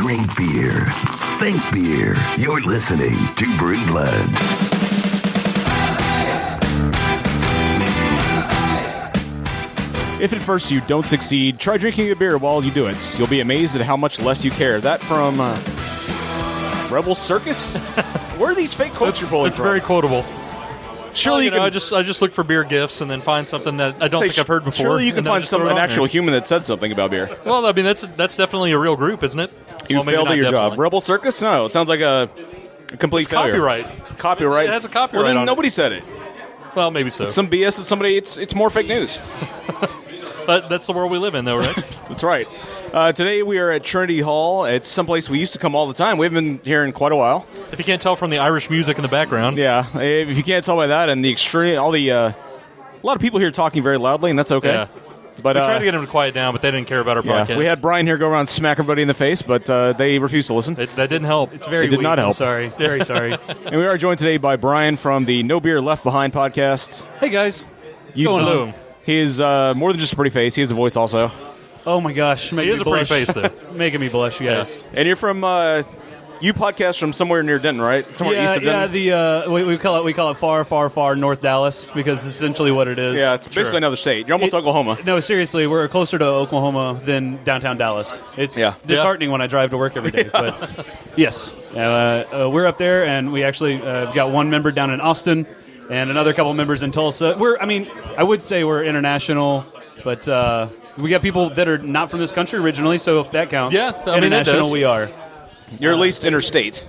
Drink beer. Think beer. You're listening to Brew Bloods. If at first you don't succeed, try drinking a beer while you do it. You'll be amazed at how much less you care. That from Rebel Circus? Where are these fake quotes you're pulling It's from? very quotable. Surely I just look for beer gifts and then find something that I don't think I've heard before. Surely you can find an actual human that said something about beer. Well, I mean, that's definitely a real group, isn't it? You failed at your job. Rebel Circus? No, it sounds like a complete failure. Copyright. It has a copyright well, then on nobody it. said it. Well, maybe so. It's some BS that somebody. It's more fake news. But that's the world we live in, though, right? That's right. Today we are at Trinity Hall. It's someplace we used to come all the time. We haven't been here in quite a while. If you can't tell from the Irish music in the background. Yeah, if you can't tell by that and the extreme, a lot of people here talking very loudly, and that's okay. Yeah. But we tried to get them to quiet down, but they didn't care about our podcast. We had Bryan here go around and smack everybody in the face, but they refused to listen. That didn't help. It's very It did weak. not help. I'm sorry. Very sorry. And we are joined today by Bryan from the No Beer Left Behind podcast. Hey, guys. Hello. He is more than just a pretty face. He has a voice also. Oh, my gosh. He is a pretty face, though. Making me blush, yes. And you're from, you podcast from somewhere near Denton, right? Somewhere east of Denton? Yeah, we call it far, far, far North Dallas because it's essentially what it is. Yeah, it's basically another state. You're almost Oklahoma. No, seriously, we're closer to Oklahoma than downtown Dallas. It's disheartening when I drive to work every day. But yes, we're up there, and we actually got one member down in Austin and another couple members in Tulsa. I would say we're international, but we got people that are not from this country originally, so if that counts, international we are. You're at least interstate.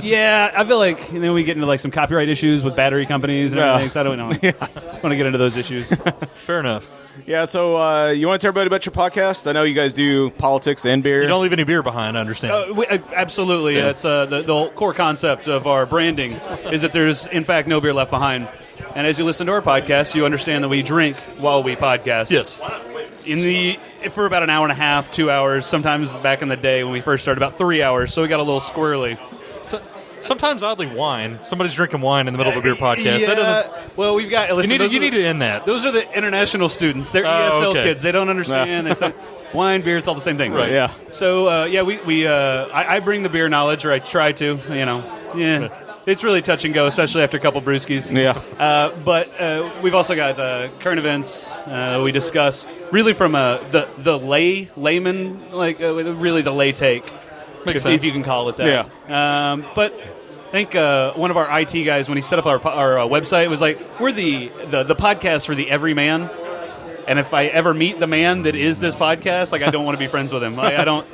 Yeah, I feel like then we get into like some copyright issues with battery companies and everything, so I don't know. I want to get into those issues. Fair enough. Yeah, so you want to tell everybody about your podcast? I know you guys do politics and beer. You don't leave any beer behind, I understand. Absolutely. Yeah. That's the whole core concept of our branding is that there's, in fact, no beer left behind. And as you listen to our podcast, you understand that we drink while we podcast. Yes. For about an hour and a half, 2 hours, sometimes back in the day when we first started, about 3 hours, so we got a little squirrely. Sometimes, oddly, wine. Somebody's drinking wine in the middle of a beer podcast. Yeah, That doesn't. Well, we've got. Listen, you need to end that. Those are the international students. They're ESL kids. They don't understand. They say wine, beer, it's all the same thing. Right. Yeah. So I bring the beer knowledge, or I try to. It's really touch and go, especially after a couple brewskis. Yeah. But we've also got current events we discuss, really from the layman, really the lay take. Makes sense. If you can call it that. Yeah. But I think one of our IT guys, when he set up our website, was like, we're the podcast for the everyman. And if I ever meet the man that is this podcast, I don't want to be friends with him. I don't.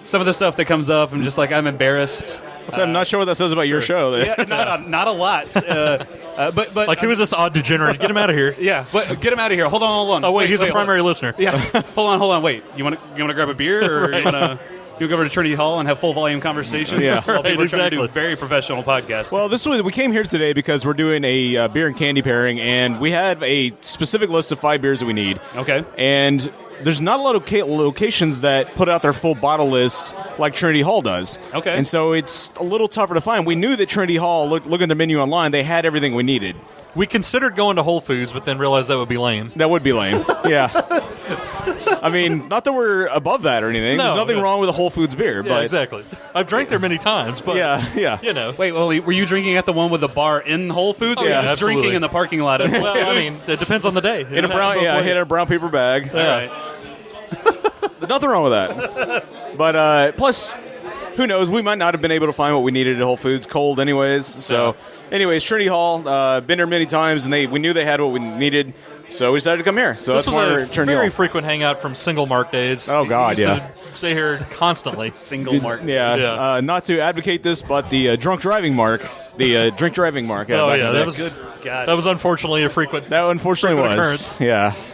Some of the stuff that comes up, I'm just like, I'm embarrassed. I'm not sure what that says about your show. Yeah, not a lot. But like, who is this odd degenerate? Get him out of here. Yeah, but get him out of here. Hold on. Oh, wait, he's a primary listener. Yeah, hold on. Wait, you want to grab a beer, or Right. you want to? You go over to Trinity Hall and have full volume conversations. Yeah, while people are trying to exactly. do a very professional podcast. Well, we came here today because we're doing a beer and candy pairing, and we have a specific list of 5 beers that we need. Okay. And there's not a lot of locations that put out their full bottle list like Trinity Hall does. Okay. And so it's a little tougher to find. We knew that Trinity Hall, looking at the menu online, they had everything we needed. We considered going to Whole Foods, but then realized that would be lame. That would be lame. Yeah. I mean, not that we're above that or anything. No, There's nothing yeah. wrong with a Whole Foods beer. Yeah, but exactly. I've drank there many times, but yeah. you know. Wait, well, were you drinking at the one with the bar in Whole Foods, or yeah, were you just absolutely. drinking in the parking lot at Whole Well, I mean, Foods? it depends on the day. In a brown, in a brown paper bag. All right. There's nothing wrong with that. But plus, who knows? We might not have been able to find what we needed at Whole Foods cold anyways. So, anyways, Trinity Hall, been there many times, and we knew they had what we needed. So we decided to come here. So This that's was why a we're Trinity very Hall. frequent hangout from Single Mark days. Oh, God, We used yeah. to stay here constantly. Single mark. Yeah, Yeah. not to advocate this, but the drunk driving mark, drink driving mark. Oh, back in yeah, the that day. was Good God. That was unfortunately a frequent. That unfortunately frequent was. occurrence.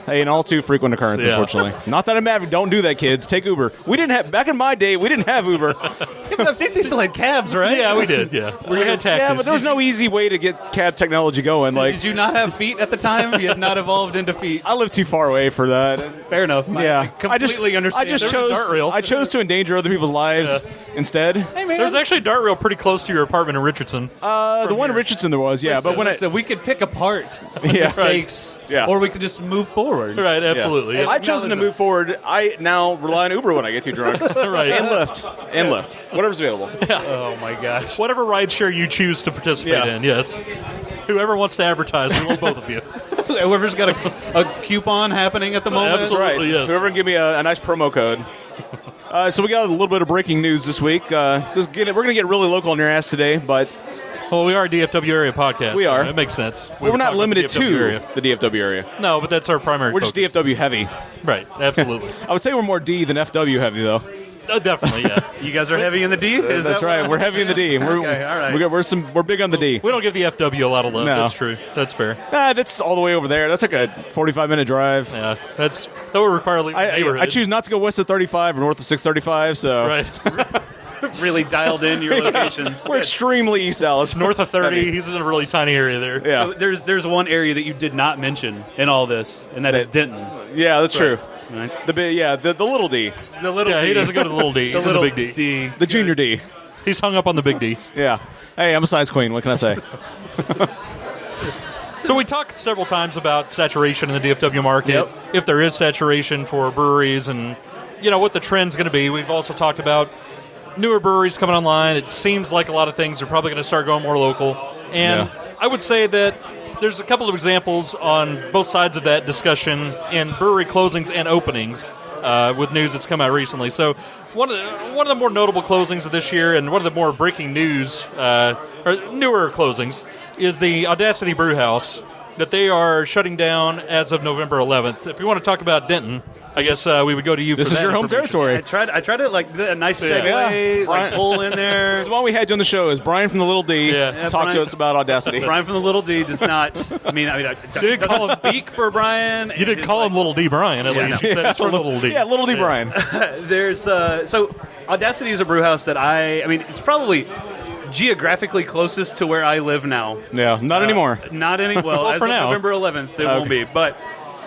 Yeah, an all too frequent occurrence, Yeah. unfortunately. Not that I'm mad. Don't do that, kids. Take Uber. We didn't have, back in my day, we didn't have Uber. I think they still had cabs, right? Yeah, we did. Yeah, we had taxis. Yeah, but there was no easy way to get cab technology going. Like, Did you not have feet at the time? You had not evolved into feet. I live too far away for that. Fair enough. Yeah, I completely understand. I just There was a dart reel. chose to endanger other people's lives instead. Hey, man. There's actually a dart reel pretty close to your apartment in Richardson. The one in Richardson there was, yeah. Listen, but when listen, we could could pick apart mistakes, or we could just move forward. Right, absolutely. Yeah. I've chosen to move forward. I now rely on Uber when I get too drunk. Right. And Lyft. Whatever's available. Yeah. Oh, my gosh. Whatever rideshare you choose to participate in, yes. Whoever wants to advertise, we want both of you. Whoever's got a coupon happening at the moment. Absolutely, yes. Whoever can give me a nice promo code. So we got a little bit of breaking news this week. We're going to get really local on your ass today, but... Well, we are a DFW area podcast. We are. So it makes sense. We're not limited to the DFW area. No, but that's our primary focus. We're just DFW heavy. Right, absolutely. I would say we're more D than FW heavy, though. Definitely, yeah. You guys are heavy in the D? That's right. We're heavy in the D. Okay, all right. We're big on the D. We don't give the FW a lot of love. No. That's true. That's fair. That's all the way over there. That's like a 45-minute drive. Yeah, that would require neighborhood. I choose not to go west of 35 or north of 635, so... Right. Really dialed in your locations. We're extremely East Dallas. North of 30, he's in a really tiny area there. Yeah. So there's one area that you did not mention in all this, and that is Denton. Yeah, that's true. Right. The little D. The little D. He doesn't go to the little D. He's in the big D. The junior D. He's hung up on the big D. Yeah. Hey, I'm a size queen. What can I say? So we talked several times about saturation in the DFW market. Yep. If there is saturation for breweries and, what the trend's going to be. We've also talked about newer breweries coming online. It seems like a lot of things are probably going to start going more local. And I would say that there's a couple of examples on both sides of that discussion in brewery closings and openings with news that's come out recently. So one of the more notable closings of this year and one of the more breaking news, or newer closings, is the Audacity Brewhouse that they are shutting down as of November 11th. If we want to talk about Denton, I guess we would go to you for that. This is your home territory. I tried to a nice segue, pull in there. This is why we had you on the show, is Bryan from the Little D to talk to us about Audacity. Bryan from the Little D does not, I didn't call him speak for Bryan. You didn't call him Little D Bryan, at least. You said it's for Little D. Yeah, Little D Bryan. There's, so Audacity is a brew house that it's probably geographically closest to where I live now. Yeah, not anymore. Well, as for of now. November 11th, it won't be. But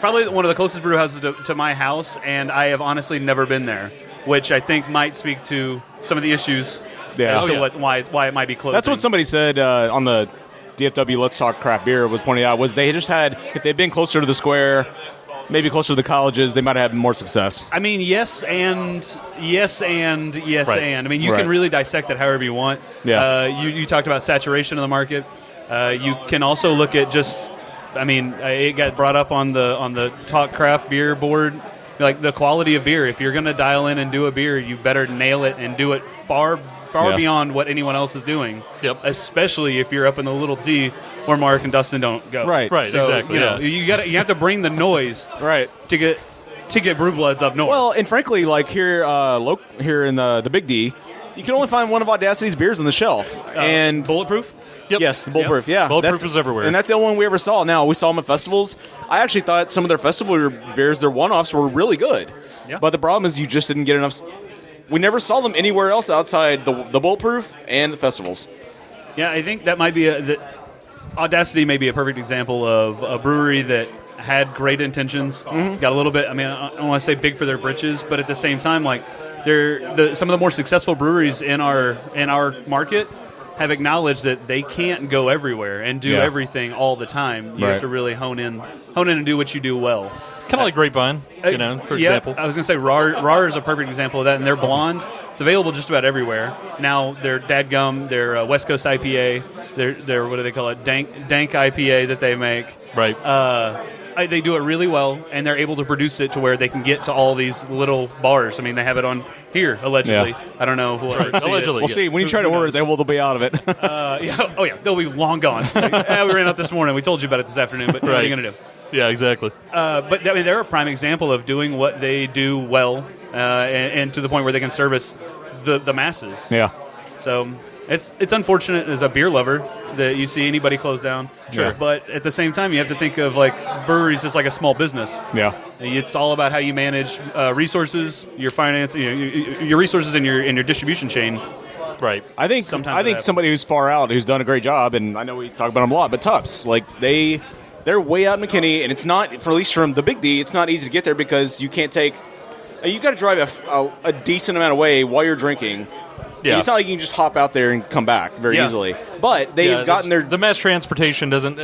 probably one of the closest brew houses to my house, and I have honestly never been there, which I think might speak to some of the issues as to why it might be closing. That's what somebody said on the DFW Let's Talk Craft Beer was pointing out, was they just had, if they'd been closer to the square, maybe closer to the colleges, they might have had more success. I mean, yes and. I mean, you can really dissect it however you want. Yeah. You talked about saturation of the market. You can also look at just, it got brought up on the Talk Craft Beer board, like the quality of beer. If you're going to dial in and do a beer, you better nail it and do it far beyond what anyone else is doing. Yep. Especially if you're up in the Little D where Mark and Dustin don't go. Right, so, exactly. You have to bring the noise to get brew bloods up north. Well, and frankly, like here in the Big D, you can only find one of Audacity's beers on the shelf. And Bulletproof? Yep. Yes, the Bulletproof, yeah. Bulletproof is everywhere. And that's the only one we ever saw. Now, we saw them at festivals. I actually thought some of their festival beers, their one-offs, were really good. Yeah. But the problem is you just didn't get enough. We never saw them anywhere else outside the Bulletproof and the festivals. Yeah, I think that might be Audacity may be a perfect example of a brewery that had great intentions, got a little bit, I don't want to say big for their britches, but at the same time, like, some of the more successful breweries in our market have acknowledged that they can't go everywhere and do everything all the time. You have to really hone in and do what you do well. Kind of like Grapevine, for example. I was going to say RAR is a perfect example of that, and they're blonde. It's available just about everywhere. Now, their Dadgum, their West Coast IPA, their what do they call it, dank IPA that they make. Right. They do it really well, and they're able to produce it to where they can get to all these little bars. I mean, they have it on here, allegedly. Yeah. I don't know if we'll ever see allegedly. We'll see. When you try to order it, they'll be out of it. They'll be long gone. We ran out this morning. We told you about it this afternoon, but what are you going to do? Yeah, exactly. But they're a prime example of doing what they do well, and to the point where they can service the masses. Yeah. So it's unfortunate as a beer lover that you see anybody close down. Sure. But at the same time, you have to think of like breweries as like a small business. Yeah. It's all about how you manage resources, your finance, your resources in your distribution chain. Right. I think somebody who's far out, who's done a great job, and I know we talk about them a lot, but Tufts, like they're way out in McKinney, and it's not, for at least from the Big D, it's not easy to get there because you can't take. You got to drive a decent amount away while you're drinking. Yeah. It's not like you can just hop out there and come back very easily. But they've gotten their... The mass transportation doesn't...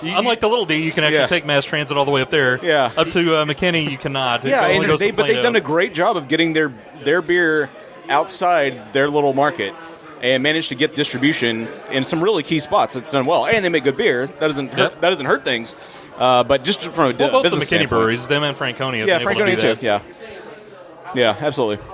Unlike the Little D, you can actually take mass transit all the way up there. Yeah. Up to McKinney, you cannot. Yeah, and they've done a great job of getting their beer outside their little market and managed to get distribution in some really key spots. It's done well, and they make good beer. That doesn't hurt things. But just from a both business the McKinney breweries, them and Franconia. Yeah, Franconia too. Yeah, absolutely.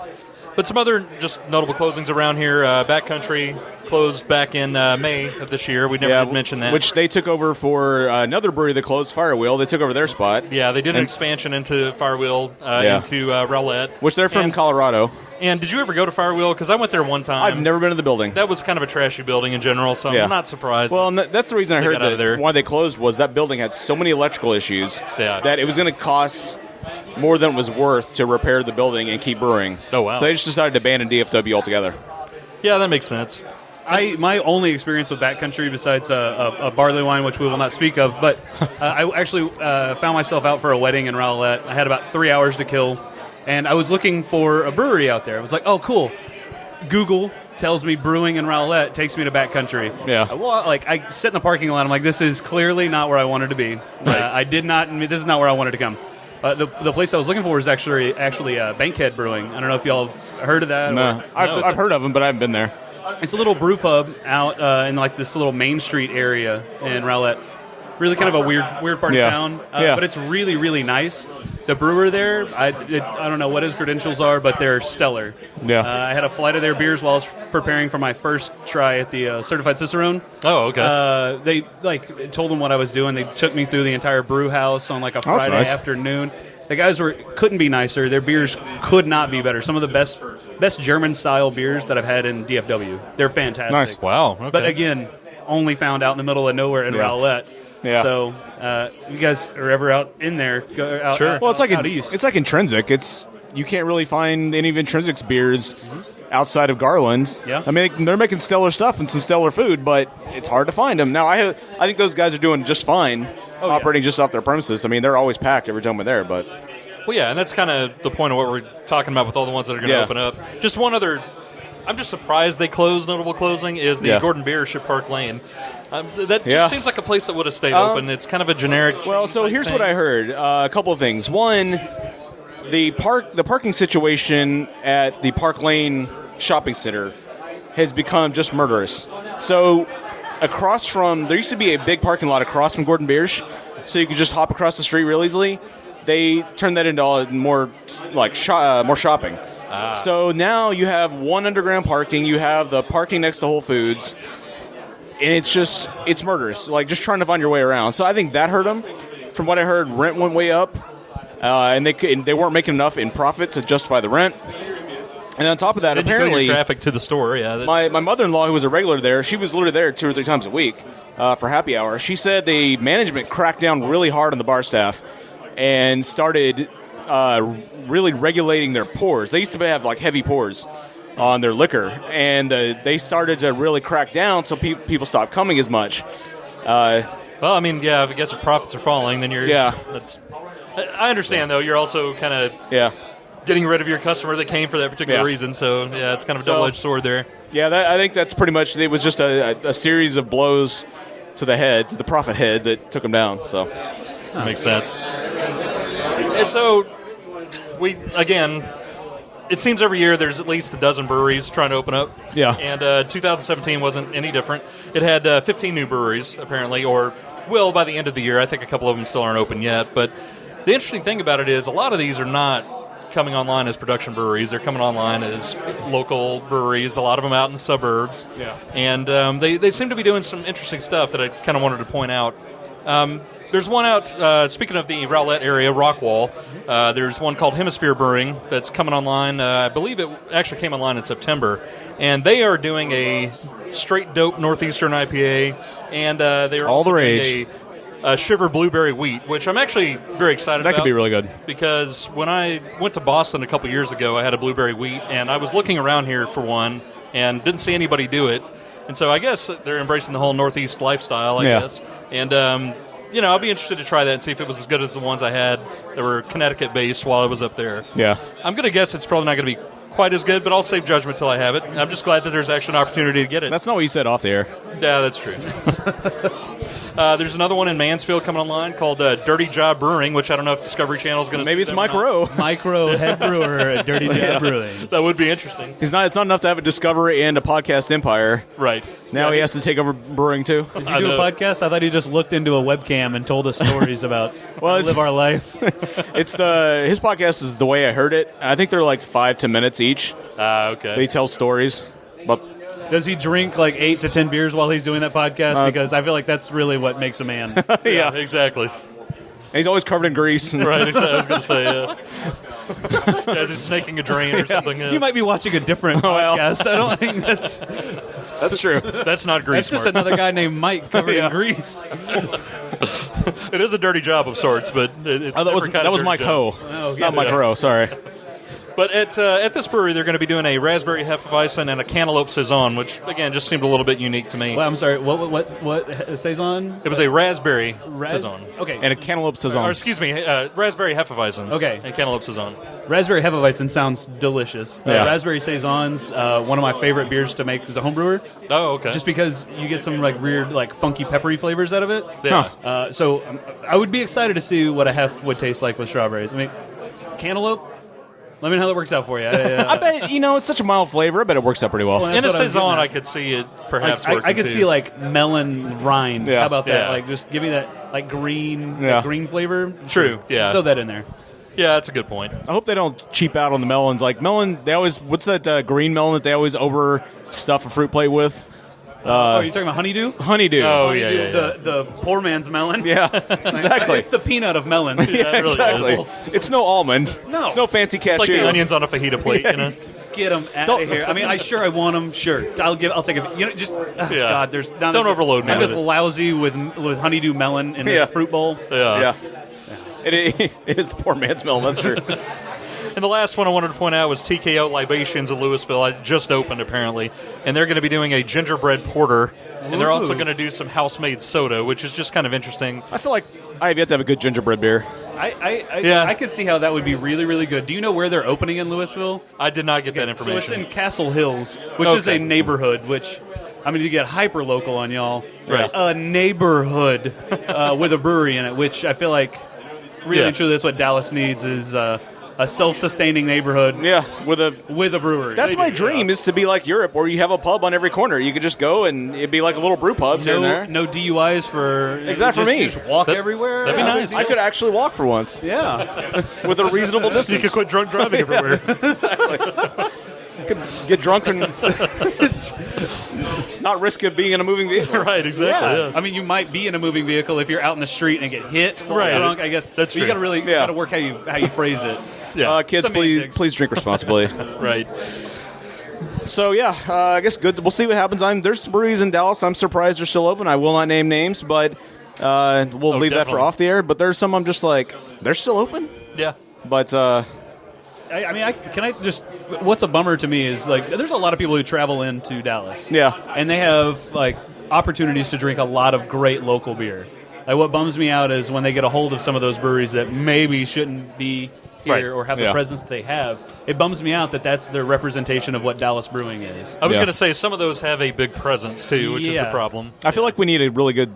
But some other just notable closings around here. Backcountry closed back in May of this year. We never did mention that. Which they took over for another brewery that closed, Firewheel. They took over their spot. Yeah, they did an expansion into Firewheel, into Rowlett. Which they're from Colorado. And did you ever go to Firewheel? Because I went there one time. I've never been to the building. That was kind of a trashy building in general, so I'm not surprised. Well, and that's the reason I heard that why they closed was that building had so many electrical issues that it was going to cost more than it was worth to repair the building and keep brewing. Oh, wow. So they just decided to abandon DFW altogether. Yeah, that makes sense. My only experience with backcountry, besides a barley wine, which we will not speak of, but I actually found myself out for a wedding in Rowlett. I had about 3 hours to kill, and I was looking for a brewery out there. I was like, oh, cool. Google tells me brewing in Rowlett, takes me to backcountry. Yeah. Well, I sit in the parking lot. I'm like, this is clearly not where I wanted to be. Right. This is not where I wanted to come. The place I was looking for was actually Bankhead Brewing. I don't know if y'all have heard of that. No, I've heard of them, but I haven't been there. It's a little brew pub out in like this little Main Street area in Rowlett. Really kind of a weird part of town, but it's really, really nice. The brewer there, I don't know what his credentials are, but they're stellar. Yeah. I had a flight of their beers while I was preparing for my first try at the Certified Cicerone. Oh, okay. They told them what I was doing. They took me through the entire brew house on like a Friday afternoon. The guys couldn't be nicer. Their beers could not be better. Some of the best German-style beers that I've had in DFW. They're fantastic. Nice. Wow. Okay. But again, only found out in the middle of nowhere in Rowlett. Yeah. So, you guys are ever out in there? Go out, sure. Well, it's like out east. It's like Intrinsic. You can't really find any of Intrinsic's beers outside of Garland's. Yeah. I mean, they're making stellar stuff and some stellar food, but it's hard to find them. Now, I think those guys are doing just fine, operating just off their premises. I mean, they're always packed every time we're there, but. Well, yeah, and that's kind of the point of what we're talking about with all the ones that are going to open up. Just one other. I'm just surprised they closed. Notable closing is the Gordon Biersch at Park Lane. That just seems like a place that would have stayed open. It's kind of a generic. Well, so here's what I heard. A couple of things. One, the parking situation at the Park Lane shopping center has become just murderous. So across from there used to be a big parking lot across from Gordon Biersch, so you could just hop across the street real easily. They turned that into more like more shopping. So now you have one underground parking. You have the parking next to Whole Foods. And it's murderous, like just trying to find your way around. So I think that hurt them. From what I heard, rent went way up, and they weren't making enough in profit to justify the rent. And on top of that, apparently traffic to the store. Yeah, my mother-in-law, who was a regular there, she was literally there 2 or 3 times a week for happy hour. She said the management cracked down really hard on the bar staff and started really regulating their pours. They used to have like heavy pours on their liquor, and they started to really crack down, so people stopped coming as much. Well, I mean, yeah, I guess if profits are falling, then you're... Yeah. I understand, though. You're also kind of getting rid of your customer that came for that particular reason, so, yeah, it's kind of a double-edged sword there. Yeah, I think that's pretty much... It was just a series of blows to the head, to the profit head, that took them down, so... That makes sense. And so, again... It seems every year there's at least a dozen breweries trying to open up. Yeah. And 2017 wasn't any different. It had 15 new breweries, apparently, or will by the end of the year. I think a couple of them still aren't open yet. But the interesting thing about it is a lot of these are not coming online as production breweries. They're coming online as local breweries, a lot of them out in the suburbs. Yeah. And they seem to be doing some interesting stuff that I kind of wanted to point out. There's one out, speaking of the Rowlett area, Rockwall, there's one called Hemisphere Brewing that's coming online. I believe it actually came online in September. And they are doing a straight dope Northeastern IPA. And they are also doing a Shiver Blueberry Wheat, which I'm actually very excited about. That could be really good. Because when I went to Boston a couple years ago, I had a Blueberry Wheat. And I was looking around here for one and didn't see anybody do it. And so I guess they're embracing the whole Northeast lifestyle, I guess. And... I'll be interested to try that and see if it was as good as the ones I had that were Connecticut-based while I was up there. Yeah. I'm going to guess it's probably not going to be quite as good, but I'll save judgment till I have it. I'm just glad that there's actually an opportunity to get it. That's not what you said off the air. Yeah, that's true. There's another one in Mansfield coming online called Dirty Job Brewing, which I don't know if Discovery Channel is going to. Maybe it's Mike Rowe. Mike Rowe, head brewer at Dirty Job Brewing. That would be interesting. It's not enough to have a Discovery and a podcast empire. Right. Now he has to take over brewing too. Does he do a podcast? I thought he just looked into a webcam and told us stories about how to live our life. His podcast is The Way I Heard It. I think they're like 5-10 minutes each. Okay. They tell stories. But does he drink like 8 to 10 beers while he's doing that podcast? Because I feel like that's really what makes a man. Yeah, exactly. And he's always covered in grease. Right, exactly. I was going to say, yeah. As he's snaking a drain or something. You might be watching a different podcast. I don't think that's... That's true. That's not grease. That's just another guy named Mike covered in grease. It is a dirty job of sorts, but it's that was Mike Ho. Not Mike Rowe, sorry. But at this brewery, they're going to be doing a raspberry hefeweizen and a cantaloupe saison, which again just seemed a little bit unique to me. Well, I'm sorry. What saison? It was a raspberry saison. Okay. And a cantaloupe saison. Or excuse me, raspberry hefeweizen. Okay. And cantaloupe saison. Raspberry hefeweizen sounds delicious. Yeah. Raspberry saisons, one of my favorite beers to make as a homebrewer. Oh, okay. Just because you get some like weird, like funky, peppery flavors out of it. Yeah. So I would be excited to see what a hef would taste like with strawberries. I mean, cantaloupe. Let me know how that works out for you. I bet, it's such a mild flavor. I bet it works out pretty well. In a saison, I could see it perhaps working I could too. see like melon rind. Yeah. How about that? Yeah. Like just give me that like green, Yeah. that green flavor. True, yeah. Throw that in there. Yeah, that's a good point. I hope they don't cheap out on the melons. Like melon, they always, what's that green melon that they always overstuff a fruit plate with? You're talking about honeydew? Honeydew. Oh, Honeydew, yeah. The poor man's melon. Yeah, exactly. It's the peanut of melons. Yeah, it really exactly. is. It's no almond. No. It's no fancy cashew. It's like the onions on a fajita plate, Get them out of here. I mean, I want them. Sure, I'll take it. Just God, there's don't overload me. I'm with just it. lousy with honeydew melon in this fruit bowl. Yeah. It is the poor man's melon. That's true. And the last one I wanted to point out was TKO Libations in Louisville. It just opened, apparently. And they're going to be doing a gingerbread porter. And they're also going to do some house-made soda, which is just kind of interesting. I feel like I have yet to have a good gingerbread beer. I could see how that would be really, really good. Do you know where they're opening in Louisville? I did not get that information. So it's in Castle Hills, which is a neighborhood, which... I mean, you get hyper local on y'all. Right. A neighborhood with a brewery in it, which I feel like really and truly that's what Dallas needs is a self-sustaining neighborhood. Yeah, with a brewery. That's my dream is to be like Europe, where you have a pub on every corner. You could just go and it'd be like a little brew pubs here and there. No DUIs for for me. Just walk everywhere. That'd be nice. I could actually walk for once. Yeah, with a reasonable distance. You could quit drunk driving everywhere. Exactly. Could get drunk and not risk it being in a moving vehicle. Right, exactly. Yeah. I mean, you might be in a moving vehicle if you're out in the street and get hit while Right. drunk. I guess That's you true. got to really got to work how you phrase it. Yeah. Kids, please drink responsibly. Right. So I guess good. We'll see what happens. There's breweries in Dallas. I'm surprised they're still open. I will not name names, but we'll leave that for off the air. But there's some I'm just like, they're still open. Yeah. But what's a bummer to me is like there's a lot of people who travel into Dallas. Yeah. And they have like opportunities to drink a lot of great local beer. Like what bums me out is when they get a hold of some of those breweries that maybe shouldn't be here or have the presence that they have. It bums me out that that's their representation of what Dallas brewing is. I was going to say some of those have a big presence too, which is the problem. I feel like we need a really good,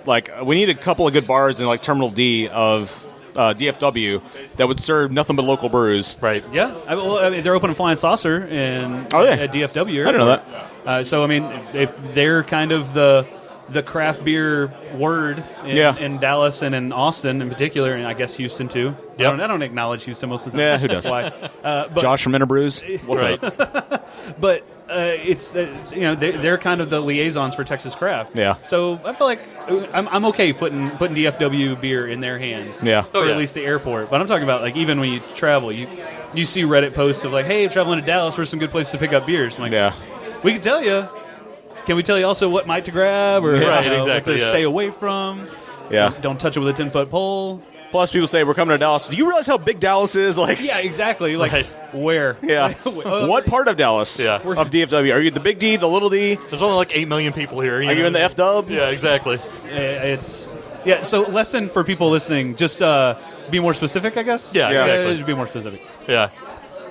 we need a couple of good bars in like Terminal D of DFW that would serve nothing but local brews. Right. Yeah. I mean, they're opening Flying Saucer at DFW. I didn't know that. So I mean, if they're kind of the craft beer word in Dallas and in Austin in particular, and I guess Houston too. Yep. I don't acknowledge Houston most of the time. Yeah, who does? Why? But, Josh from Interbrews. What's right. up? But it's they're kind of the liaisons for Texas craft. Yeah. So I feel like I'm okay putting DFW beer in their hands. Yeah. Or at least the airport. But I'm talking about like even when you travel, you see Reddit posts of like, hey, I'm traveling to Dallas. Where's some good places to pick up beers? I'm like, we can tell you. Can we tell you also what might to grab or what to stay away from? Yeah. Don't touch it with a 10-foot pole. Plus, people say, we're coming to Dallas. Do you realize how big Dallas is? Like, yeah, exactly. Like, where? Yeah. What part of Dallas? Yeah. Of DFW? Are you the big D, the little D? There's only like 8 million people here. Are you in the F-dub? Yeah, exactly. So lesson for people listening, just be more specific, I guess? Yeah, exactly. Just be more specific. Yeah.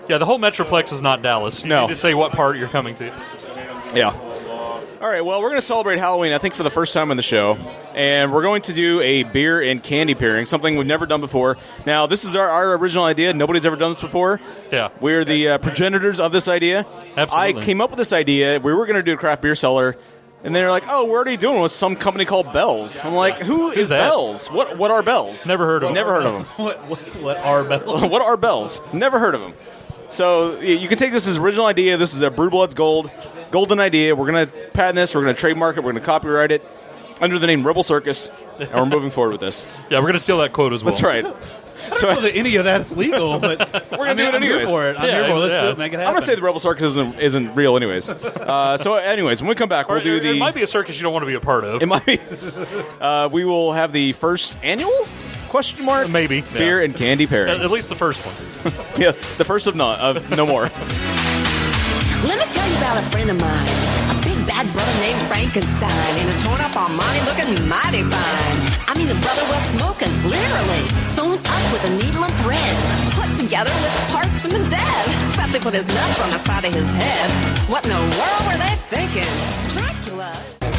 Yeah, the whole Metroplex is not Dallas. You need to say what part you're coming to. Yeah. All right, well, we're going to celebrate Halloween, I think, for the first time on the show. And we're going to do a beer and candy pairing, something we've never done before. Now, this is our original idea. Nobody's ever done this before. Yeah. We're the progenitors of this idea. Absolutely. I came up with this idea. We were going to do a craft beer cellar. And they're like, oh, we're already doing it with some company called Bell's. I'm like, who is that? Bell's? What are Bell's? Never heard of them. Never heard of them. What are Bell's? What are Bell's? Never heard of them. So you can take this as original idea. This is a Brew Blood's golden idea. We're going to patent this. We're going to trademark it. We're going to copyright it under the name Rebel Circus. And we're moving forward with this. Yeah, we're going to steal that quote as well. That's right. I don't know that any of that's legal, but we're going to do it anyways. I'm here for it. Let's do it. Make it happen. I'm going to say the Rebel Circus isn't real anyways. So anyways, when we come back, we'll do the... It might be a circus you don't want to be a part of. It might be. We will have the first annual... Question mark? Maybe. Beer and candy pairing. At least the first one. Yeah, the first of no more. Let me tell you about a friend of mine, a big bad brother named Frankenstein, in a torn up Armani looking mighty fine. I mean, the brother was smoking, literally, sewn up with a needle and thread, put together with parts from the dead. Something with his nuts on the side of his head. What in the world were they thinking? Dracula.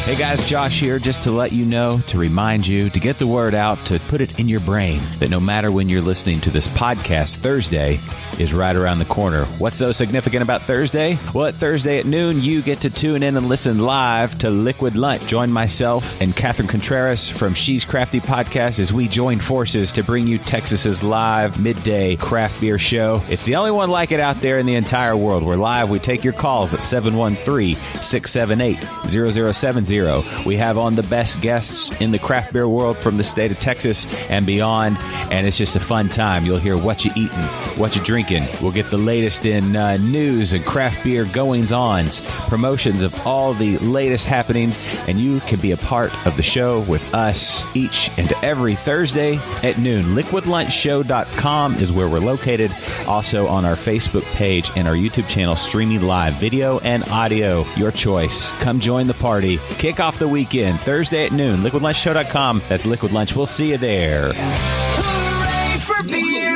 Hey guys, Josh here, just to let you know, to remind you, to get the word out, to put it in your brain, that no matter when you're listening to this podcast, Thursday is right around the corner. What's so significant about Thursday? Well, at Thursday at noon, you get to tune in and listen live to Liquid Lunch. Join myself and Catherine Contreras from She's Crafty Podcast as we join forces to bring you Texas's live midday craft beer show. It's the only one like it out there in the entire world. We're live. We take your calls at 713-678-0070. We have on the best guests in the craft beer world from the state of Texas and beyond, and it's just a fun time. You'll hear what you eating, what you drinking. We'll get the latest in news and craft beer goings-ons, promotions of all the latest happenings, and you can be a part of the show with us each and every Thursday at noon. LiquidLunchShow.com is where we're located. Also on our Facebook page and our YouTube channel, streaming live video and audio. Your choice. Come join the party. Kick off the weekend, Thursday at noon. LiquidLunchShow.com. That's Liquid Lunch. We'll see you there. Hooray for beer!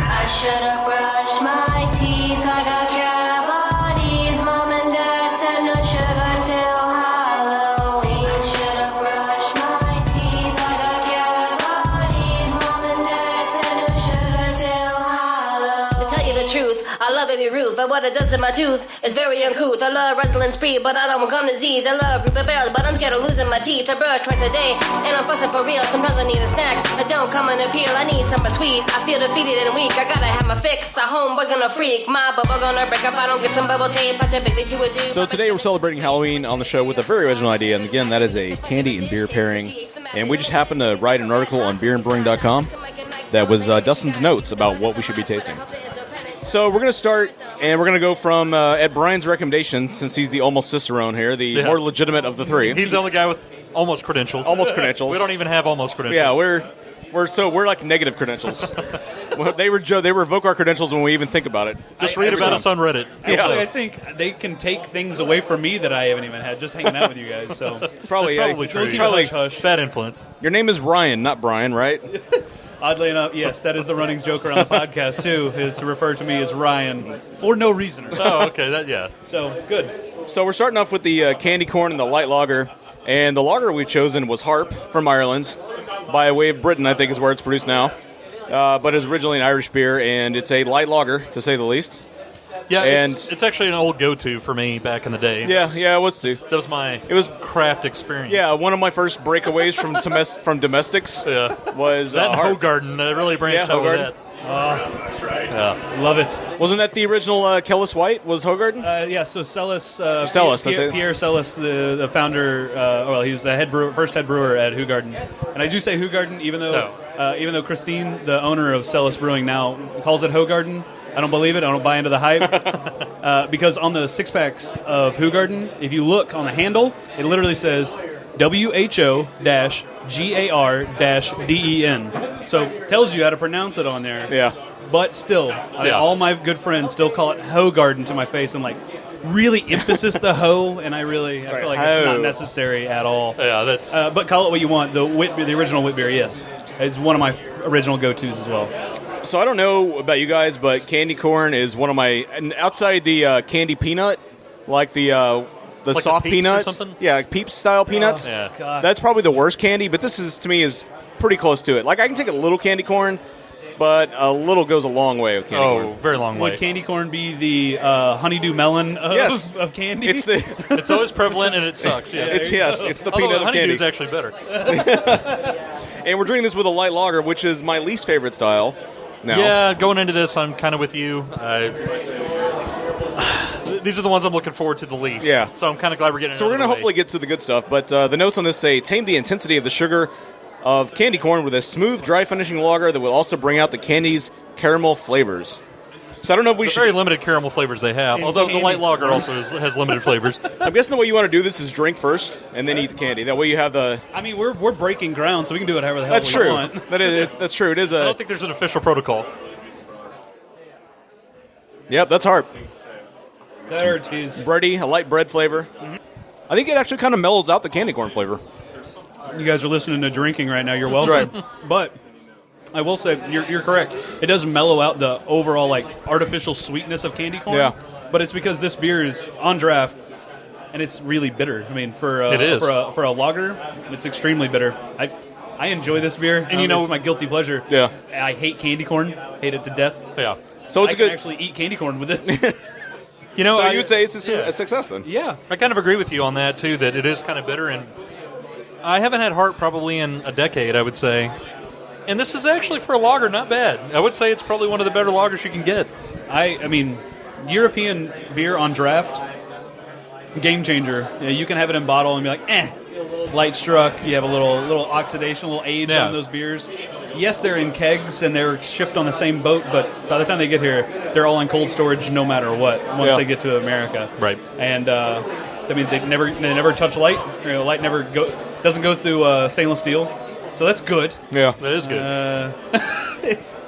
I should have brushed my teeth. I got cavities. Mom and Dad said no sugar till Halloween. Should have brushed my teeth. I got cavities. Mom and Dad said no sugar till Halloween. To tell you the truth, I love Baby Ruth, but what it does to my tooth is very uncouth. I love wrestling spree, but I don't want gum disease. I love Ruby barrels, but I'm scared of losing my teeth. I brush twice a day, and I'm fussing for real. Sometimes I need a snack. I don't come in a peel. I need something sweet. I feel defeated and weak. I gotta have my fix. A homeboy gonna freak. My bubble gonna break up. I don't get some bubble tape. I typically to a dude. So today we're celebrating Halloween on the show with a very original idea, and again, that is a candy and beer pairing. And we just happened to write an article on beerandbrewing.com that was Dustin's notes about what we should be tasting. So we're going to start, and we're going to go from, at Bryan's recommendation, since he's the almost cicerone here, the more legitimate of the three. He's the only guy with almost credentials. Almost credentials. We don't even have almost credentials. Yeah, we're like negative credentials. They revoke our credentials when we even think about it. Just read about us on Reddit. Actually, I think they can take things away from me that I haven't even had just hanging out with you guys. So probably true. Probably hush. Bad influence. Your name is Ryan, not Bryan, right? Oddly enough, yes, that is the running joke around the podcast, too, is to refer to me as Ryan for no reason. Oh, okay, yeah. So, good. So we're starting off with the candy corn and the light lager. And the lager we've chosen was Harp from Ireland, by way of Britain, I think is where it's produced now. But it's originally an Irish beer, and it's a light lager, to say the least. Yeah, and it's actually an old go-to for me back in the day. Yeah, it was too. That was my craft experience. Yeah, one of my first breakaways from domestics was that Harp. Hogarden really branched out with that. That's right. Yeah. Love it. Wasn't that the original Kellis White? Was Hogarden? Yeah, so Celis, Pierre Celis, the founder, he's the first head brewer at Hogarden. And I do say Hogarden, even though Christine, the owner of Celis Brewing now, calls it Hogarden. I don't believe it. I don't buy into the hype. Because on the six-packs of Hogarden, if you look on the handle, it literally says WHO-GAR-DEN. So it tells you how to pronounce it on there. Yeah. But still, all my good friends still call it Hogarden to my face. I'm like, really emphasis the hoe, and I feel like it's Hoe. not necessary at all. Yeah, that's But call it what you want. The original wit beer, yes, is one of my original go-tos as well. So I don't know about you guys, but candy corn is one of my, and outside the candy peanut, like the Like the soft Peeps or peanuts, something? yeah, Peeps style peanuts. yeah. God. That's probably the worst candy, but this is to me is pretty close to it. Like I can take a little candy corn, but a little goes a long way with candy corn. very long way. Would candy corn be the honeydew melon Yes. of candy? It's the It's always prevalent and it sucks. Yes. it's the Although peanut of honeydew candy. is actually better. And we're drinking this with a light lager, which is my least favorite style. Now. Yeah, going into this, I'm kind of with you. These are the ones I'm looking forward to the least. Yeah. So I'm kind of glad we're getting. So we're going to hopefully get to the good stuff, but the notes on this say, tame the intensity of the sugar of candy corn with a smooth, dry finishing lager that will also bring out the candy's caramel flavors. So I don't know if we should... Very limited caramel flavors they have, although the light lager also has limited flavors. I'm guessing the way you want to do this is drink first and then eat the candy. That way you have the... I mean, we're breaking ground, so we can do it however the hell That's we true. want. That's true. It is I a... don't think there's an official protocol. Yep, that's Harp. There it is. Bready, a light bread flavor. I think it actually kind of mellows out the candy corn flavor. You guys are listening to drinking right now. You're welcome. That's But I will say you're correct. It does mellow out the overall like artificial sweetness of candy corn. Yeah. But it's because this beer is on draft and it's really bitter. I mean, for It is. for a lager, it's extremely bitter. I enjoy this beer, and it's my guilty pleasure. Yeah. I hate candy corn. Hate it to death. Yeah. So it's I a good... can actually eat candy corn with this. You know, So you would say it's a yeah. success then? Yeah. I kind of agree with you on that too. That it is kind of bitter, and I haven't had Harp probably in a decade, I would say. And this is actually for a lager not bad. I would say it's probably one of the better lagers you can get. I mean, European beer on draft, game changer. You can have it in bottle and be like, light struck. You have a little oxidation, a little age Yeah. on those beers. Yes, they're in kegs and they're shipped on the same boat, but by the time they get here, they're all in cold storage no matter what once they get to America. Right. And I mean, they never touch light. Light never doesn't go through stainless steel, so that's good. Yeah. That is good. It's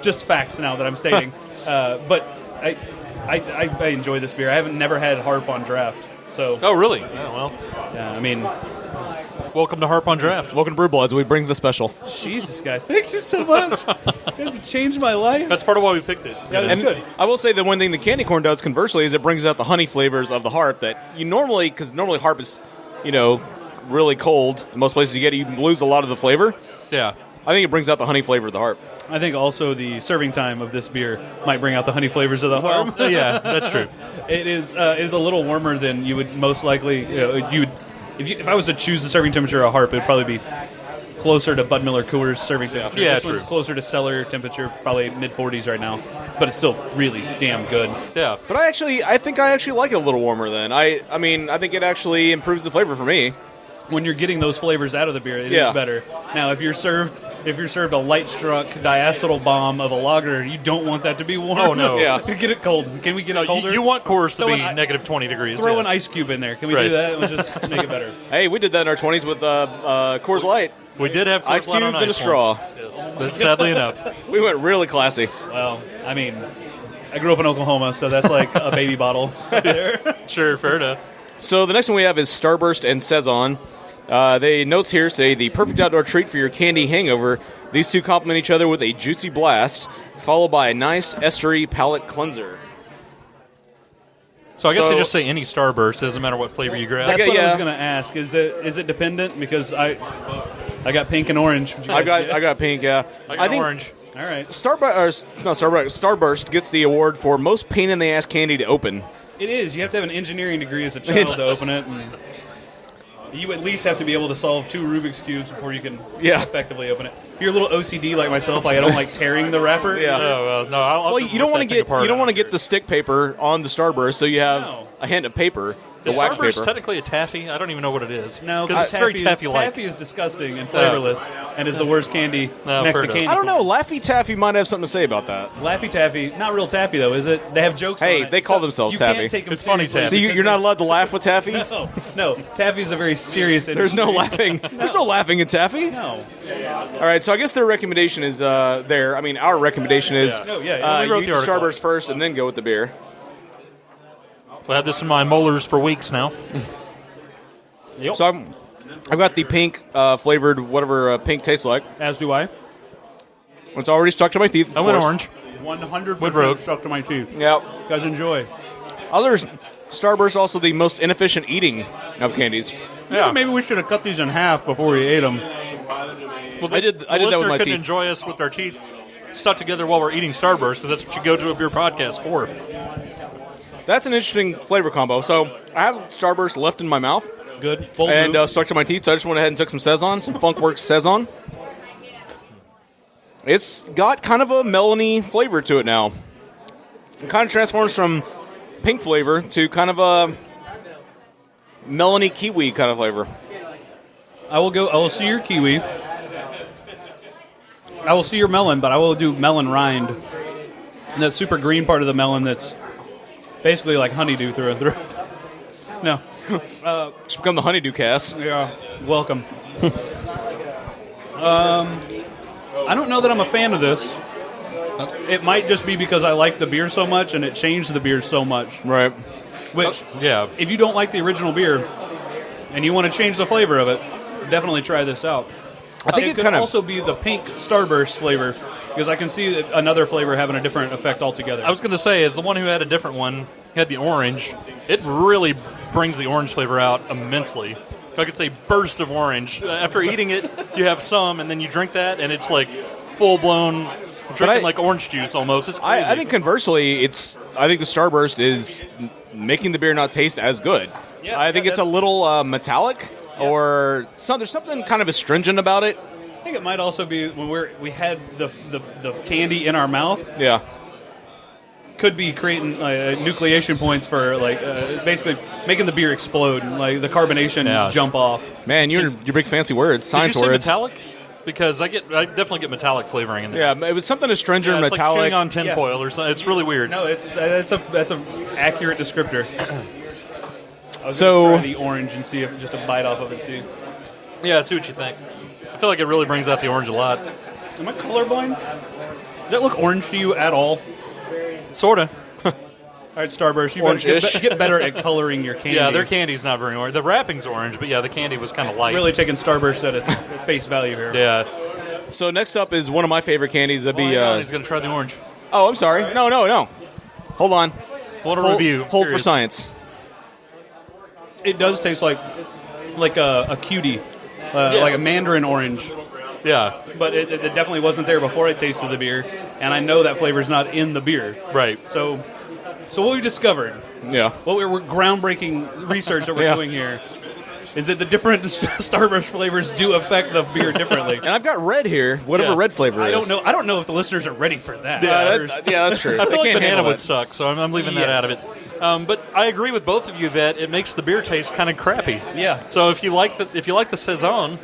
just facts now that I'm stating. But I enjoy this beer. I haven't never had Harp on draft. So Oh, really? Yeah, well, yeah, I mean, welcome to Harp on Draft. Welcome to Brew Bloods. We bring the special. Jesus, guys, thank you so much. You guys have changed my life. That's part of why we picked it. Yeah, that's And good. I will say the one thing the candy corn does, conversely, is it brings out the honey flavors of the Harp that you normally, because normally Harp is, really cold. In most places you get it, you lose a lot of the flavor. Yeah. I think it brings out the honey flavor of the Harp. I think also the serving time of this beer might bring out the honey flavors of the Harp. Yeah, that's true. It is a little warmer than you would most likely. If I was to choose the serving temperature of a Harp, it would probably be closer to Bud Miller Coors serving temperature. Yeah, this one's true. closer to cellar temperature, probably mid-40s right now, but it's still really damn good. Yeah. But I think I actually like it a little warmer then. I think it actually improves the flavor for me. When you're getting those flavors out of the beer, it is better. Now, if you're served a light struck diacetyl bomb of a lager, you don't want that to be warm. Oh, no. Yeah. Get it cold. Can we get it colder? You want Coors to Throw be an- negative 20 degrees. Throw yeah. an ice cube in there. Can we Right. do that and just make it better? Hey, we did that in our 20s with Coors Light. We did have Coors Ice Light on cubes and a ice straw. once. Yes. But sadly enough. We went really classy. Well, I mean, I grew up in Oklahoma, so that's like a baby bottle right there. Sure, fair enough. So the next one we have is Starburst and Saison. The notes here say the perfect outdoor treat for your candy hangover. These two complement each other with a juicy blast, followed by a nice estery palate cleanser. So I guess So- they just say any Starburst. Doesn't matter what flavor you grab. That's Okay, what I was yeah. going to ask. Is it dependent? Because I got pink and orange. Would you I guys get? got pink. Yeah, I got think orange. All right. Starburst gets the award for most pain in the ass candy to open. It is. You have to have an engineering degree as a child to open it. And you at least have to be able to solve 2 Rubik's Cubes before you can effectively open it. If you're a little OCD like myself, like I don't like tearing the wrapper. Yeah. No, I'll Well, just you don't rip want that to thing get apart. you don't want to get the stick paper on the Starburst, so you have No. a hint of paper, the Is wax Starburst paper. technically a taffy? I don't even know what it is. No, because it's very taffy-like. Taffy is disgusting and flavorless, and is the worst candy No, next fair to enough. candy. I don't know. corn. Laffy Taffy might have something to say about that. Laffy Taffy, not real taffy though, is it? They have jokes. Hey, on it. they call themselves you taffy. Can't take them It's funny seriously taffy. So you're not allowed to laugh with Taffy? No, taffy is a very serious. There's no industry. laughing. There's no laughing at Taffy. No. All right, so I guess their recommendation is there. I mean, our recommendation is Yeah. No, yeah, you we wrote eat the the article. Starburst first and then go with the beer. I had this in my molars for weeks now. So I've got the pink flavored, whatever pink tastes like. As do I. It's already stuck to my teeth. I went orange. 100% stuck to my teeth. Yeah. You guys enjoy. Others, Starburst also the most inefficient eating of candies. Yeah. Maybe we should have cut these in half before we ate them. Well, I did that with listener my could teeth. enjoy us with our teeth stuck together while we're eating Starburst, because that's what you go to a beer podcast for. That's an interesting flavor combo. So I have Starburst left in my mouth. Good. Full And move. stuck to my teeth, so I just went ahead and took some Saison, some Funkwerks Saison. It's got kind of a melony flavor to it now. It kind of transforms from pink flavor to kind of a melony kiwi kind of flavor. I will see your kiwi. I will see your melon, but I will do melon rind. And that super green part of the melon that's basically like honeydew through and through. No. It's become the honeydew cast. Yeah. Welcome. I don't know that I'm a fan of this. It might just be because I like the beer so much and it changed the beer so much. Right. Which, Yeah. if you don't like the original beer and you want to change the flavor of it, definitely try this out. I think it it could kind of... also be the pink Starburst flavor, because I can see that another flavor having a different effect altogether. I was going to say, as the one who had a different one, had the orange, it really brings the orange flavor out immensely. Like it's a burst of orange. After eating it, you have some, and then you drink that, and it's like full-blown drinking like orange juice almost. It's crazy. I think conversely, I think the Starburst is making the beer not taste as good. Yeah, I think it's a little metallic, or there's something kind of astringent about it. I think it might also be when we had the candy in our mouth. Yeah. Could be creating nucleation points for basically making the beer explode, and like the carbonation jump off. Man, your big fancy words, Did science you say words. metallic? Because I definitely get metallic flavoring in there. Yeah, it was something astringent, It's metallic. like chewing on tinfoil or something. It's really weird. No, that's a accurate descriptor. I was So- gonna try the orange and see if just a bite off of it. See, Yeah, I see what you think. I feel like it really brings out the orange a lot. am I colorblind? Does that look orange to you at all? Sort of. All right, Starburst, you Orange-ish. better get better at coloring your candy. Yeah, their candy's not very orange. The wrapping's orange, but yeah, the candy was kind of light. Really taking Starburst at its face value here. Yeah. So next up is one of my favorite candies. That'd be. He's going to try the orange. Oh, I'm sorry. No. Hold on. What a review. Hold for Curious. science. It does taste like a cutie, like a mandarin orange. Yeah, But it definitely wasn't there before I tasted the beer, and I know that flavor's not in the beer. right. So what we discovered, Yeah. what we're groundbreaking research that we're Yeah. doing here, is that the different Starburst flavors do affect the beer differently. And I've got red here. Whatever Yeah. red flavor I is. don't know. I don't know if the listeners are ready for that. Yeah, that's true. I feel They like can't banana handle would that. suck, so I'm leaving that out of it. But I agree with both of you that it makes the beer taste kind of crappy. Yeah. So if you like the Saison,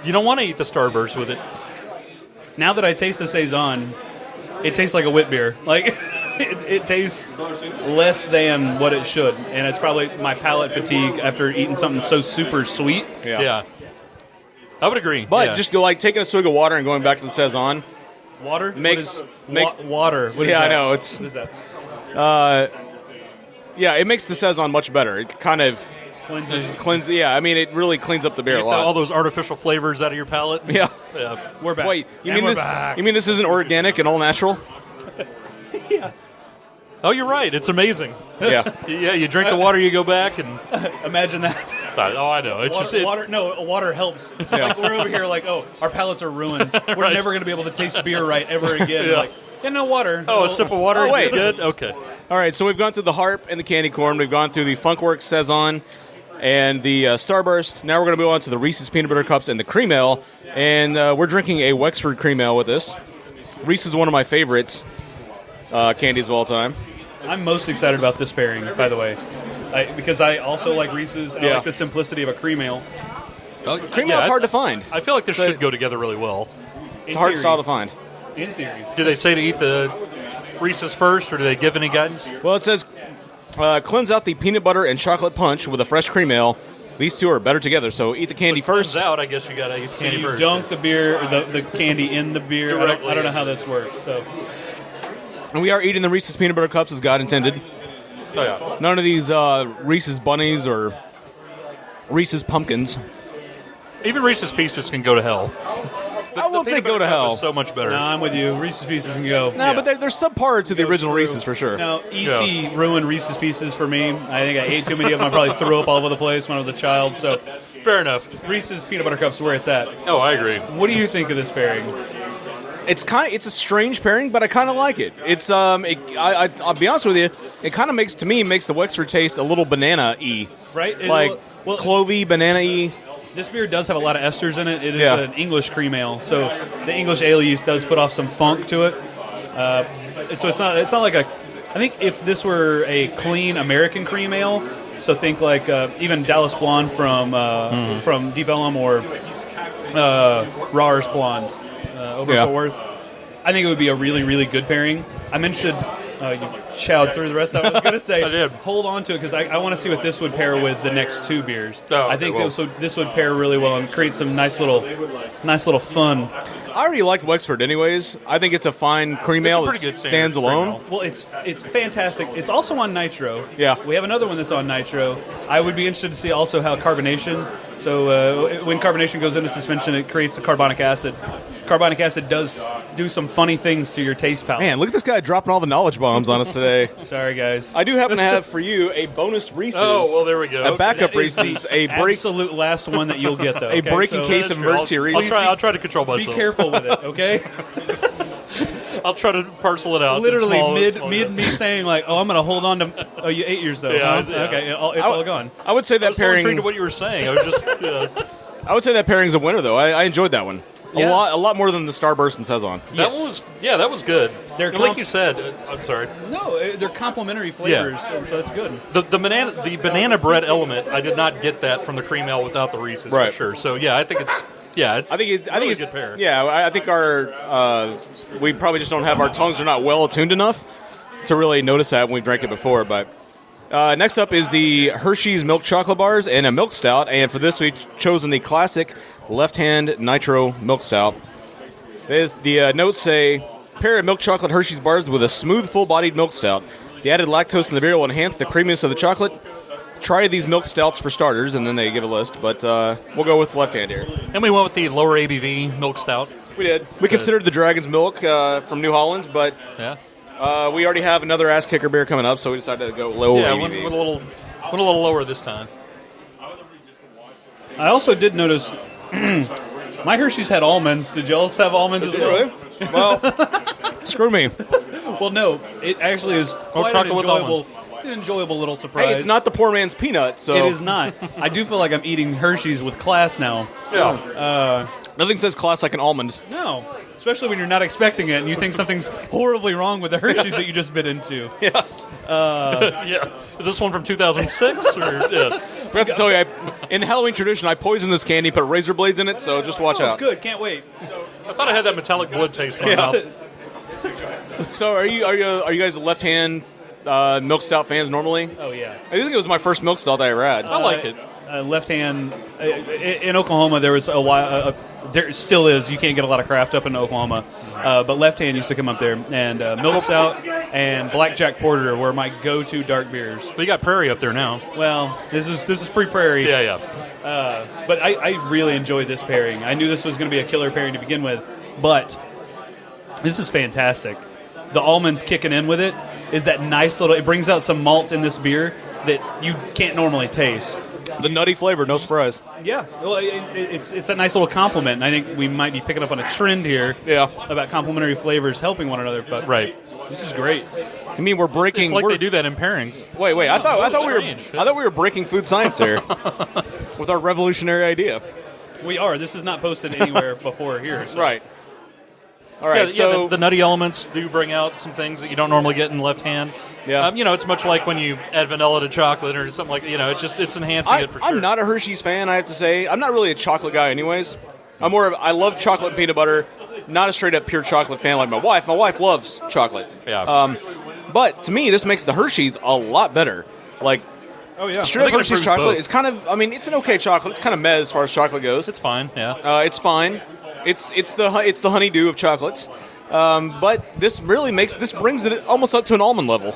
you don't want to eat the Starburst with it. Now that I taste the Saison, it tastes like a wit beer. Like it tastes less than what it should, and it's probably my palate fatigue after eating something so super sweet. Yeah. I would agree. But yeah. just taking a swig of water and going back to the Saison. Water Makes- water. What is Yeah, that? I know, it's- what is that? Yeah, it makes the Saison much better. It kind of Cleanses. Yeah, I mean, it really cleans up the beer a Get lot. all those artificial flavors out of your palate. Yeah. Yeah. We're back. Wait, you And mean we're this? back. You mean this isn't organic and all natural? Oh, you're right. It's amazing. Yeah. Yeah, you drink the water, you go back, and Imagine that. oh, I know. It's just Water helps. Like we're over here, like, oh, our palates are ruined. We're Right. never going to be able to taste beer right ever again. Yeah. Like, no water. a sip of water. Oh, and wait. you're good. Okay. All right, so we've gone through the Harp and the candy corn. We've gone through the Funkwerks Saison and the Starburst. Now we're going to move on to the Reese's Peanut Butter Cups and the Cream Ale. And we're drinking a Wexford Cream Ale with this. Reese is one of my favorites candies of all time. I'm most excited about this pairing, by the way, because I also like Reese's. And I Yeah. like the simplicity of a cream ale. Cream Ale's hard to find. I feel like this should go together really well. It's a hard style to find. In theory. Do they say to eat the Reese's first, or do they give any guidance? Well, it says, cleanse out the peanut butter and chocolate punch with a fresh cream ale. These two are better together, so eat the candy first. Turns out, I guess you got to eat the So candy you first. dunk the beer, the candy in the beer. I Directly. don't know how this works. So And we are eating the Reese's Peanut Butter Cups as God intended. Oh, yeah. None of these Reese's Bunnies or Reese's Pumpkins. Even Reese's Pieces can go to hell. I won't say go to hell. So much better. No, I'm with you. Reese's Pieces can go. No, but they're subpar to the original through. Reese's for sure. No, E.T. ruined Reese's Pieces for me. I think I ate too many of them. I probably threw up all over the place when I was a child. So, Fair enough. Reese's Peanut Butter Cups is where it's at. Oh, I agree. What do you think of this pairing? It's a strange pairing, but I kind of like it. It's I'll be honest with you, it kind of makes the Wexford taste a little banana-y, Right? Clovey, banana-y. This beer does have a lot of esters in it. It is an English cream ale, so the English ale yeast does put off some funk to it. So it's not like a. I think if this were a clean American cream ale, so think like even Dallas Blonde from Deep Ellum or Rahr's Blonde over Fort Worth, I think it would be a really, really good pairing. I'm interested. You chowed through the rest of it. I was going to say, I did. Hold on to it because I want to see what this would pair with the next two beers. Oh, I think this would pair really well and create some nice little fun. I already liked Wexford anyways. I think it's a fine cream ale that stands alone. Well, it's fantastic. It's also on Nitro. Yeah. We have another one that's on Nitro. I would be interested to see also how carbonation. So when carbonation goes into suspension, it creates a carbonic acid. Carbonic acid does do some funny things to your taste palate. Man, look at this guy dropping all the knowledge bombs on us today. Sorry, guys. I do happen to have for you a bonus Reese's. Oh, well, there we go. A backup Reese's. Absolute last one that you'll get, though. A breaking case of emergency Reese's. I'll try to control myself. Be careful with it, okay? I'll try to parcel it out. Literally, small mid me saying, like, I'm going to hold on to... Oh, you ate yours, though. Yeah, huh? yeah. Okay, it's all gone. I would say that I was so pairing... intrigued to what you were saying. I was just... I would say that pairing's a winner, though. I enjoyed that one. Yeah. A lot more than the Starburst and Saison. That was good. They're like you said, I'm sorry. No, they're complementary flavors, so that's good. The banana bread element, I did not get that from the cream ale without the Reese's for sure. So yeah, I think it's I think it's a good pair. Yeah, I think our we probably just don't have our tongues are not well attuned enough to really notice that when we've drank it before. But next up is the Hershey's milk chocolate bars and a milk stout, and for this we've chosen the classic Left Hand Nitro milk stout. The notes say, pair of milk chocolate Hershey's bars with a smooth, full-bodied milk stout. The added lactose in the beer will enhance the creaminess of the chocolate. Try these milk stouts for starters, and then they give a list, but we'll go with Left Hand here. And we went with the lower ABV milk stout. We did. We considered the Dragon's Milk from New Holland, but we already have another ass kicker beer coming up, so we decided to go low ABV. Went a little lower this time. I also did notice my Hershey's had almonds. Did y'all's have almonds as well? Really? Well, screw me. Well, no. It actually is quite an enjoyable little surprise. Hey, it's not the poor man's peanut, so... It is not. I do feel like I'm eating Hershey's with class now. Yeah. Nothing says class like an almond. No. Especially when you're not expecting it and you think something's horribly wrong with the Hershey's that you just bit into. Yeah. Yeah. Is this one from 2006? I forgot to tell you, in the Halloween tradition, I poisoned this candy, put razor blades in it, so just watch out. Good. Can't wait. I thought I had that metallic blood taste in my mouth. So are you guys left-hand milk stout fans normally? Oh, yeah. I think it was my first milk stout I ever had. I like it. Left hand in Oklahoma, there was a while. There still is. You can't get a lot of craft up in Oklahoma, but Left Hand used to come up there, and milk stout and blackjack porter were my go-to dark beers. But you got Prairie up there now. Well, this is pre-Prairie. Yeah. But I really enjoyed this pairing. I knew this was going to be a killer pairing to begin with, but this is fantastic. The almonds kicking in with it is that nice little. It brings out some malt in this beer that you can't normally taste. The nutty flavor, no surprise. Yeah, well, it's a nice little compliment. And I think we might be picking up on a trend here. Yeah. About complementary flavors helping one another. But right, this is great. I mean, we're breaking. It's like they do that in pairings. Wait. I thought we were breaking food science here with our revolutionary idea. We are. This is not posted anywhere before here. So. Right. All right. So the nutty elements do bring out some things that you don't normally get in Left Hand. Yeah. It's much like when you add vanilla to chocolate or something like it's enhancing it for sure. I'm not a Hershey's fan, I have to say. I'm not really a chocolate guy anyways. I love chocolate and peanut butter, not a straight up pure chocolate fan like my wife. My wife loves chocolate. Yeah. But to me, this makes the Hershey's a lot better. Like, oh yeah, straight up Hershey's chocolate is kind of, it's an okay chocolate. It's kind of meh as far as chocolate goes. It's fine, yeah. It's fine. It's the honeydew of chocolates. But this brings it almost up to an almond level.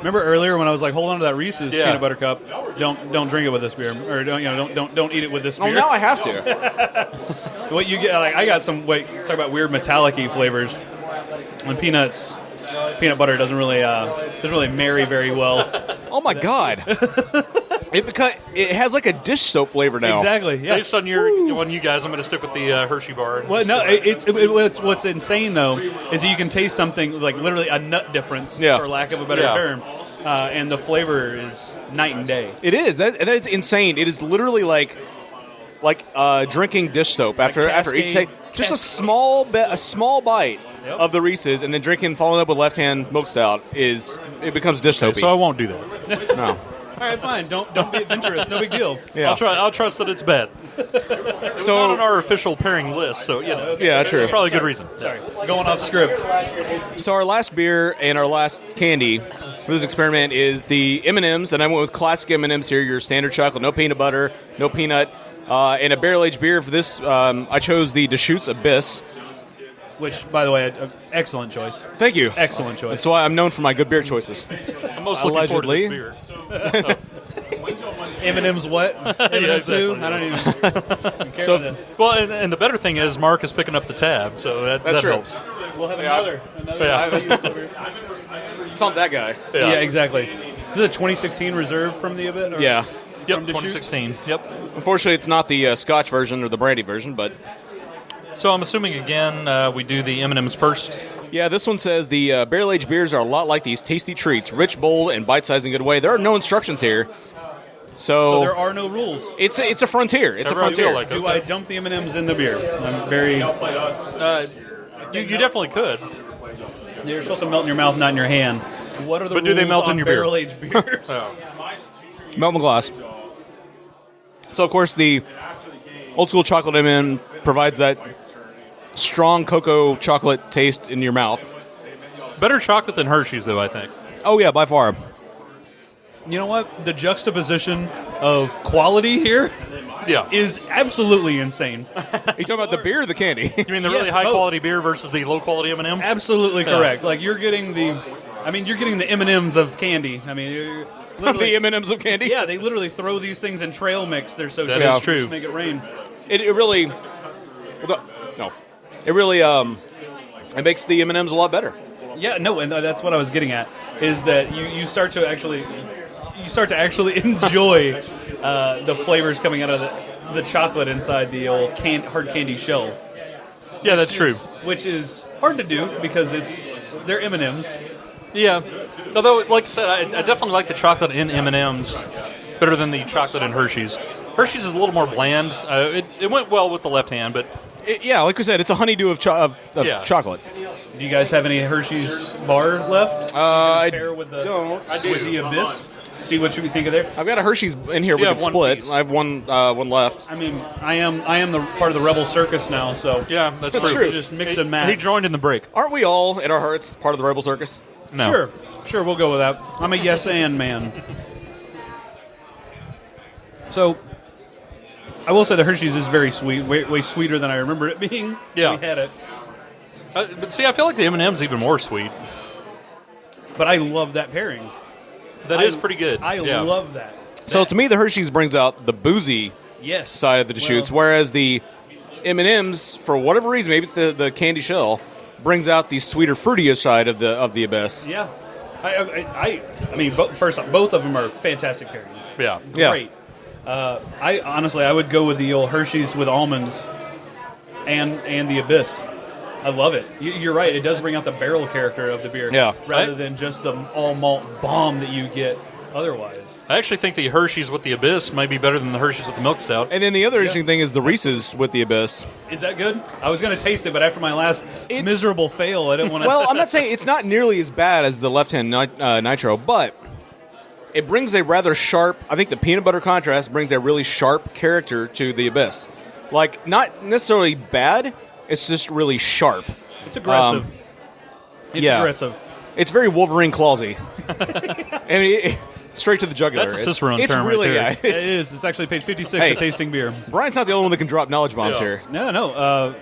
Remember earlier when I was like, hold on to that Reese's peanut butter cup. Don't drink it with this beer, or don't eat it with this beer. Oh, now I have to. What you get? Like, I got some. Talk about weird metallic-y flavors. And peanut butter doesn't really marry very well. Oh my God! It has like a dish soap flavor now. Exactly. Yeah. Based on you guys, I'm going to stick with the Hershey bar. Well, no, what's insane though is that you can taste something like literally a nut difference, for lack of a better term, and the flavor is night and day. It is. That's insane. It is literally like drinking dish soap after eating. Just a small bite of the Reese's, and then following up with left hand milk stout it becomes dish soapy. So I won't do that. No. All right, fine. Don't be adventurous. No big deal. Yeah. I'll trust that it's bad. It's not on our official pairing list, so Yeah, true. There's probably a good reason. Sorry, going off script. So our last beer and our last candy for this experiment is the M&M's, and I went with classic M&M's here. Your standard chocolate, no peanut butter, no peanut, and a barrel aged beer for this. I chose the Deschutes Abyss. Which, by the way, excellent choice. Thank you. Excellent choice. That's why I'm known for my good beer choices. I'm most looking forward to this beer. M&M's what? M&M's who? I don't even care about this. Well, and the better thing is Mark is picking up the tab, so that true. helps. We'll have another. It's on that guy. Yeah, exactly. Is it a 2016 reserve from the Abyss? Yeah. Yep, 2016. Yep. Unfortunately, it's not the Scotch version or the brandy version, but... So I'm assuming, again, we do the M&M's first. Yeah, this one says the barrel-aged beers are a lot like these tasty treats, rich, bold, and bite-sized in a good way. There are no instructions here. So there are no rules. It's a frontier. It's a frontier. Like, do I dump the M&M's in the beer? I'm very... You definitely could. They're supposed to melt in your mouth, not in your hand. What are the rules do they melt in your beer? barrel-aged beers? Melt in the glass. So, of course, the old-school chocolate M&M provides that strong cocoa chocolate taste in your mouth. Better chocolate than Hershey's, though, I think. Oh, yeah, by far. You know what? The juxtaposition of quality here is absolutely insane. Are you talking about the beer or the candy? You mean the really high-quality beer versus the low-quality M&M? Absolutely correct. Like, you're getting the M&Ms of candy. I mean, you're the M&Ms of candy? Yeah, they literally throw these things in trail mix. They're so cheap. That is true. Just make it rain. It really... No. It really... it makes the M&Ms a lot better. Yeah, no, and that's what I was getting at, is that you start to actually enjoy the flavors coming out of the chocolate inside the old hard candy shell. Yeah, that's true. Which is hard to do because they're M&Ms. Yeah, although, like I said, I definitely like the chocolate in M&Ms better than the chocolate in Hershey's. Hershey's is a little more bland. It went well with the left hand, but... like we said, it's a honeydew of chocolate. Do you guys have any Hershey's bar left? I don't. With the Abyss? See what you think of there. I've got a Hershey's in here we can split. Piece. I have one left. I mean, I am the part of the Rebel Circus now, so yeah, that's true. Just mix and match. He joined in the break. Aren't we all, in our hearts, part of the Rebel Circus? No. Sure, we'll go with that. I'm a yes and man. So, I will say the Hershey's is very sweet, way sweeter than I remember it being. Yeah. We had it. But see, I feel like the M&M's even more sweet. But I love that pairing. That is pretty good. I love that. So to me, the Hershey's brings out the boozy side of the Deschutes, whereas the M&M's, for whatever reason, maybe it's the candy shell, brings out the sweeter, fruitier side of the Abyss. Yeah. I mean, first off, both of them are fantastic pairings. Yeah. Great. I would go with the old Hershey's with almonds and the Abyss. I love it. You're right. It does bring out the barrel character of the beer, rather than just the all malt bomb that you get otherwise. I actually think the Hershey's with the Abyss might be better than the Hershey's with the milk stout. And then the other interesting thing is the Reese's with the Abyss. Is that good? I was going to taste it, but after my last miserable fail, I didn't want to. Well, I'm not saying it's not nearly as bad as the left-hand nitro, but it brings a rather sharp. I think the peanut butter contrast brings a really sharp character to the Abyss. Like, not necessarily bad. It's just really sharp. It's aggressive. Aggressive. It's very Wolverine Clawsy. I mean, straight to the jugular. That's a Cicerone it's term really, right there. Yeah, It is. It's actually page 56 of Tasting Beer. Brian's not the only one that can drop knowledge bombs here. No.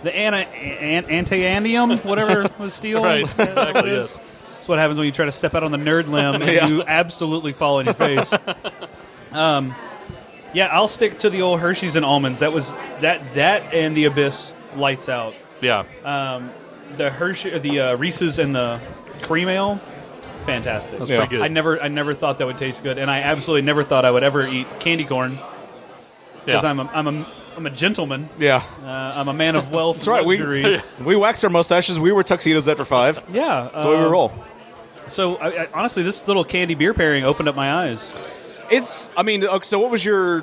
The antiandium, whatever was steel. Right, exactly, yes. That's what happens when you try to step out on the nerd limb and you absolutely fall on your face. Yeah, I'll stick to the old Hershey's and almonds. That was that and the Abyss lights out. Yeah. The Hershey, the Reese's and the cream ale, fantastic. That's pretty good. I never thought that would taste good, and I absolutely never thought I would ever eat candy corn because I'm a gentleman. Yeah. I'm a man of wealth. That's right. Luxury. We waxed our mustaches. We were tuxedos after 5. Yeah. That's the way we roll. So I honestly, this little candy beer pairing opened up my eyes. So what was your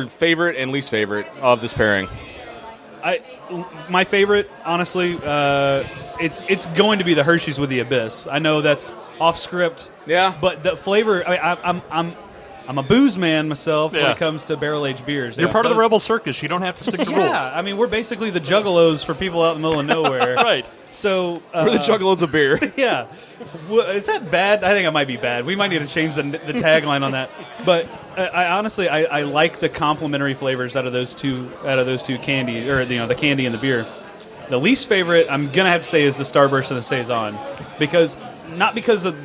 favorite and least favorite of this pairing? My favorite, honestly, it's going to be the Hershey's with the Abyss. I know that's off script. Yeah. But the flavor, I'm a booze man myself when it comes to barrel aged beers. You're part of the Rebel Circus. You don't have to stick to rules. Yeah, I mean, we're basically the juggalos for people out in the middle of nowhere. Right. So We're the juggalos of beer. Yeah. Is that bad? I think it might be bad. We might need to change the tagline on that. But I honestly like the complementary flavors out of those two candy, or the candy and the beer. The least favorite I'm gonna have to say is the Starburst and the Saison, not because of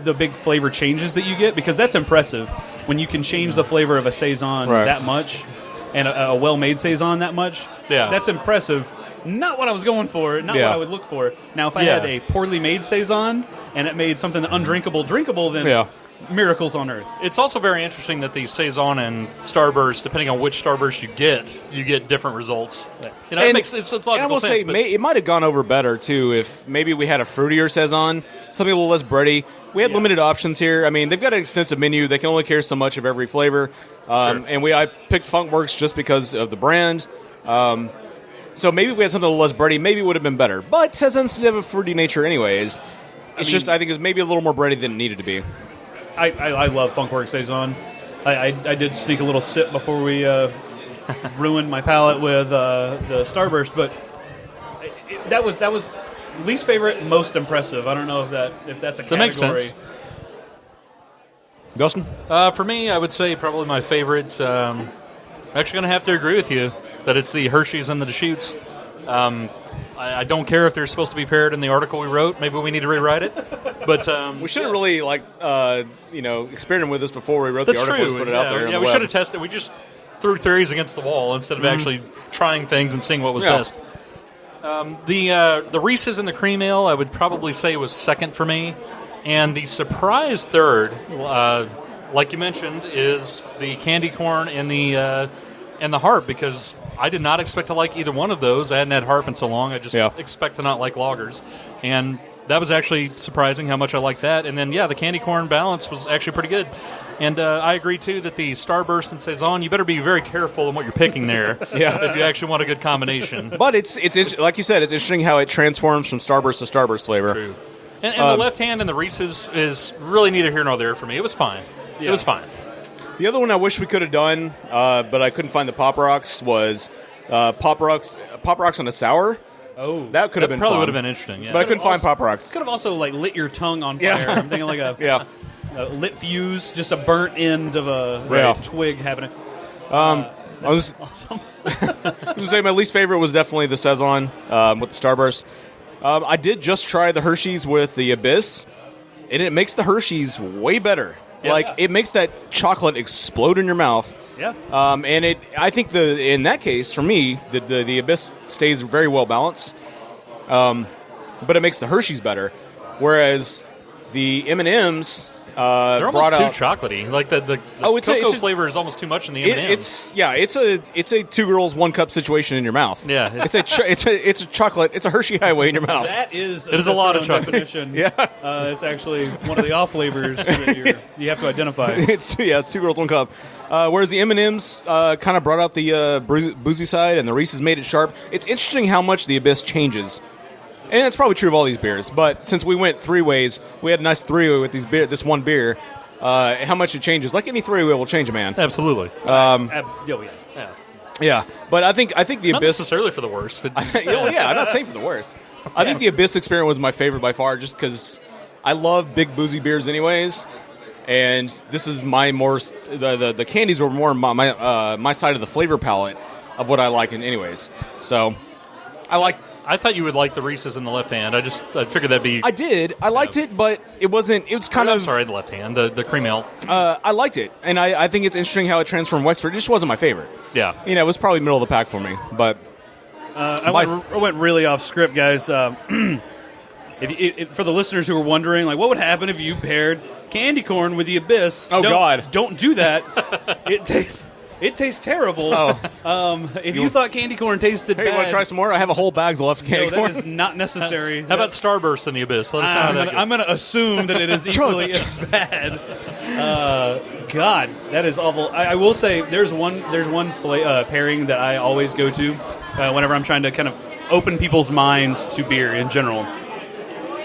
the big flavor changes that you get, because that's impressive when you can change the flavor of a Saison that much, and a well-made Saison that much. Yeah, that's impressive. Not what I was going for, not what I would look for. Now, if I had a poorly made Saison and it made something undrinkable drinkable, then miracles on earth. It's also very interesting that the Saison and Starburst, depending on which Starburst you get different results. It makes it's logical and I will sense. Say, it might have gone over better, too, if maybe we had a fruitier Saison, something a little less bready. We had limited options here. I mean, they've got an extensive menu. They can only carry so much of every flavor. And I picked Funkwerks just because of the brand. So maybe if we had something a little less bready, maybe it would have been better. But Saisons have a fruity nature anyways. I think it's maybe a little more bready than it needed to be. I love Funkwerks Saison. I did sneak a little sip before we ruined my palate with the Starburst, but that was least favorite, most impressive. I don't know if that's a category. That makes sense. Dustin? For me, I would say probably my favorite. I'm actually going to have to agree with you that it's the Hershey's and the Deschutes. I don't care if they're supposed to be paired in the article we wrote. Maybe we need to rewrite it. But we should have really experimented with this before we wrote the article. True. Put it out there. Yeah, we should have tested. We just threw theories against the wall instead of actually trying things and seeing what was best. The Reese's and the cream ale, I would probably say was second for me, and the surprise third, like you mentioned, is the candy corn and the Harp, because I did not expect to like either one of those. I hadn't had Harp in so long. I just expect to not like lagers. And that was actually surprising how much I liked that. And then, the candy corn balance was actually pretty good. And I agree, too, that the Starburst and Saison, you better be very careful in what you're picking there if you actually want a good combination. But it's like you said, it's interesting how it transforms from Starburst to Starburst flavor. True. And the left hand and the Reese's is really neither here nor there for me. It was fine. Yeah. It was fine. The other one I wish we could have done, but I couldn't find the Pop Rocks, was Pop Rocks on a sour. Oh, that could have been probably fun. would have been interesting. Yeah. But I couldn't find Pop Rocks. Could have also lit your tongue on fire. I'm thinking like a lit fuse, just a burnt end of a twig happening. I was awesome. I was gonna say my least favorite was definitely the Saison with the Starburst. I did just try the Hershey's with the Abyss, and it makes the Hershey's way better. Yeah. It makes that chocolate explode in your mouth. Yeah. And I think in that case, for me, the Abyss stays very well balanced. But it makes the Hershey's better. Whereas the M&M's they're almost too chocolatey. Like the cocoa flavor is almost too much in the M&M's. It's a two girls, one cup situation in your mouth. Yeah. It's a chocolate. It's a Hershey Highway in your mouth. That is a lot of chocolate. Definition. It's actually one of the off flavors that you have to identify. It's two girls, one cup. Whereas the M&M's kind of brought out the boozy side, and the Reese's made it sharp. It's interesting how much the Abyss changes. And it's probably true of all these beers. But since we went three ways, we had a nice three-way with this one beer, how much it changes. Like any three-way will change a man. Absolutely. Yeah. But I think the not Abyss... Not necessarily for the worst. I'm not saying for the worst. I think the Abyss experience was my favorite by far, just because I love big boozy beers anyways. And this is the candies were more my side of the flavor palette of what I like anyways. So I like I thought you would like the Reese's in the left hand. I figured that'd be. I did. I liked it, but it wasn't. It was kind of. I'm sorry, the left hand, the cream ale. I liked it, and I think it's interesting how it transformed Wexford. It just wasn't my favorite. Yeah. You know, it was probably middle of the pack for me, but. I went really off script, guys. If for the listeners who are wondering, like, what would happen if you paired candy corn with the Abyss? Oh, God. Don't do that. It tastes terrible. Oh. If you thought candy corn tasted bad, you want to try some more? I have a whole bags left of candy corn. that is not necessary. How about Starburst in the Abyss? Let us know how that goes. I'm going to assume that it is equally as bad. God, that is awful. I will say there's one pairing that I always go to whenever I'm trying to kind of open people's minds to beer in general.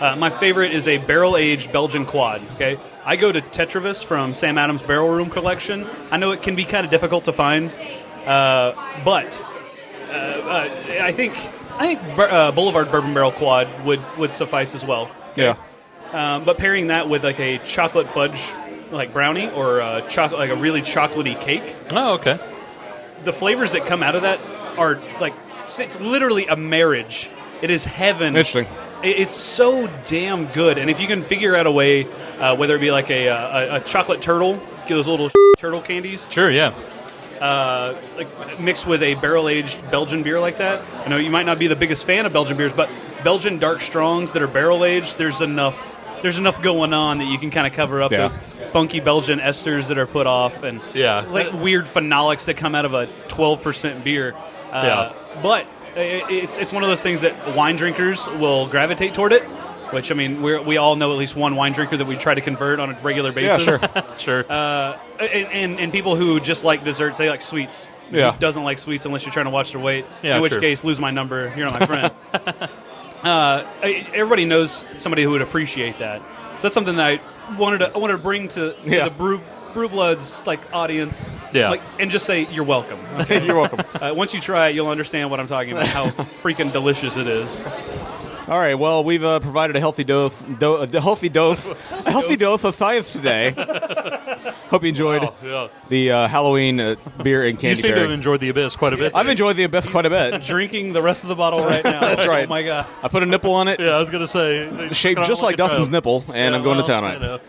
My favorite is a barrel-aged Belgian quad. Okay, I go to Tetravis from Sam Adams' Barrel Room collection. I know it can be kind of difficult to find, but I think Boulevard Bourbon Barrel Quad would suffice as well. Yeah. But pairing that with like a chocolate fudge like brownie or like a really chocolatey cake. Oh, okay. The flavors that come out of that are like it's literally a marriage. It is heaven. Interesting. It's so damn good, and if you can figure out a way, whether it be like a chocolate turtle, those little turtle candies, sure, yeah, like mixed with a barrel-aged Belgian beer like that. I know you might not be the biggest fan of Belgian beers, but Belgian dark strongs that are barrel-aged, there's enough going on that you can kind of cover up those funky Belgian esters that are put off, and like weird phenolics that come out of a 12% beer. But it's one of those things that wine drinkers will gravitate toward it, which, I mean, we all know at least one wine drinker that we try to convert on a regular basis. Yeah, sure. And people who just like desserts, they like sweets. Yeah. Who doesn't like sweets unless you're trying to watch their weight? Yeah, in which sure. case, lose my number. You're not my friend. Everybody knows somebody who would appreciate that. So that's something that I wanted to bring to the Brew Bloods audience, and just say you're welcome. Okay? You're welcome. Once you try it, you'll understand what I'm talking about. How freaking delicious it is. All right. Well, we've provided a healthy dose of science today. Hope you enjoyed the Halloween beer and candy. You seem to pairing. have enjoyed the Abyss quite a bit. I've enjoyed the Abyss quite a bit. Drinking the rest of the bottle right now. That's right. Oh my god! I put a nipple on it. Yeah, I was gonna say Shaped just like Dustin's nipple, and I'm going to town on it. You know.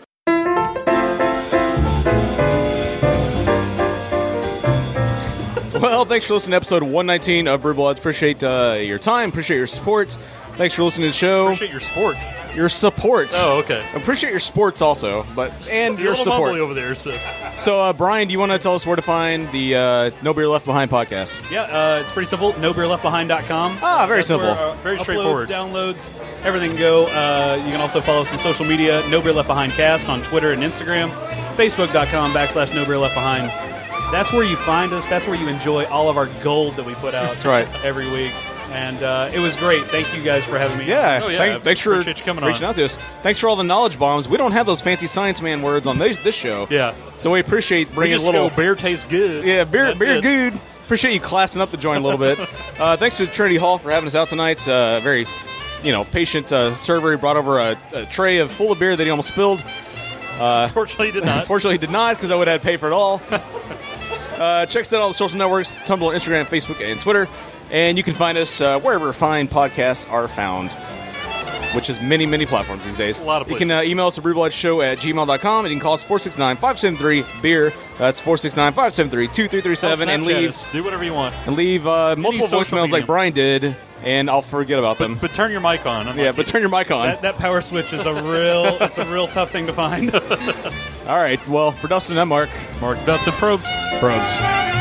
Well, thanks for listening to episode 119 of Brew Bloods. Appreciate your time. Appreciate your support. Thanks for listening to the show. Appreciate your sports. Your support. Oh, okay. Appreciate your sports also, and You're your a little support. mumbly over there. So, Bryan, do you want to tell us where to find the No Beer Left Behind podcast? Yeah, it's pretty simple. NoBeerLeftBehind.com. Very simple. Very uploads, straightforward. Downloads, everything go. You can also follow us on social media. No Beer Left Behind Cast on Twitter and Instagram. Facebook.com/No Beer Left Behind. That's where you find us. That's where you enjoy all of our gold that we put out every week. And it was great. Thank you guys for having me. Yeah, Oh, yeah. thanks for Appreciate you coming reaching out to us. Thanks for all the knowledge bombs. We don't have those fancy science man words on this show. Yeah. So we appreciate bringing a little... beer tastes good. Yeah, beer That's good. Appreciate you classing up the joint a little bit. Thanks to Trinity Hall for having us out tonight. Very, patient server. He brought over a tray full of beer that he almost spilled. Fortunately, he did not. Unfortunately, he did not, because I would have had to pay for it all. Check us out on all the social networks, Tumblr, Instagram, Facebook, and Twitter. And you can find us wherever fine podcasts are found, which is many, many platforms these days. A lot of places. You can email us at brewbloodshow@gmail.com, and you can call us 469-573-BEER. That's 469-573-2337, and leave... Do whatever you want. And leave multiple social voicemails medium. like Bryan did, and I'll forget about them. But turn your mic on. But turn your mic on. That power switch is it's a real tough thing to find. All right, well, for Dustin and Mark, Dustin, probes. Probes.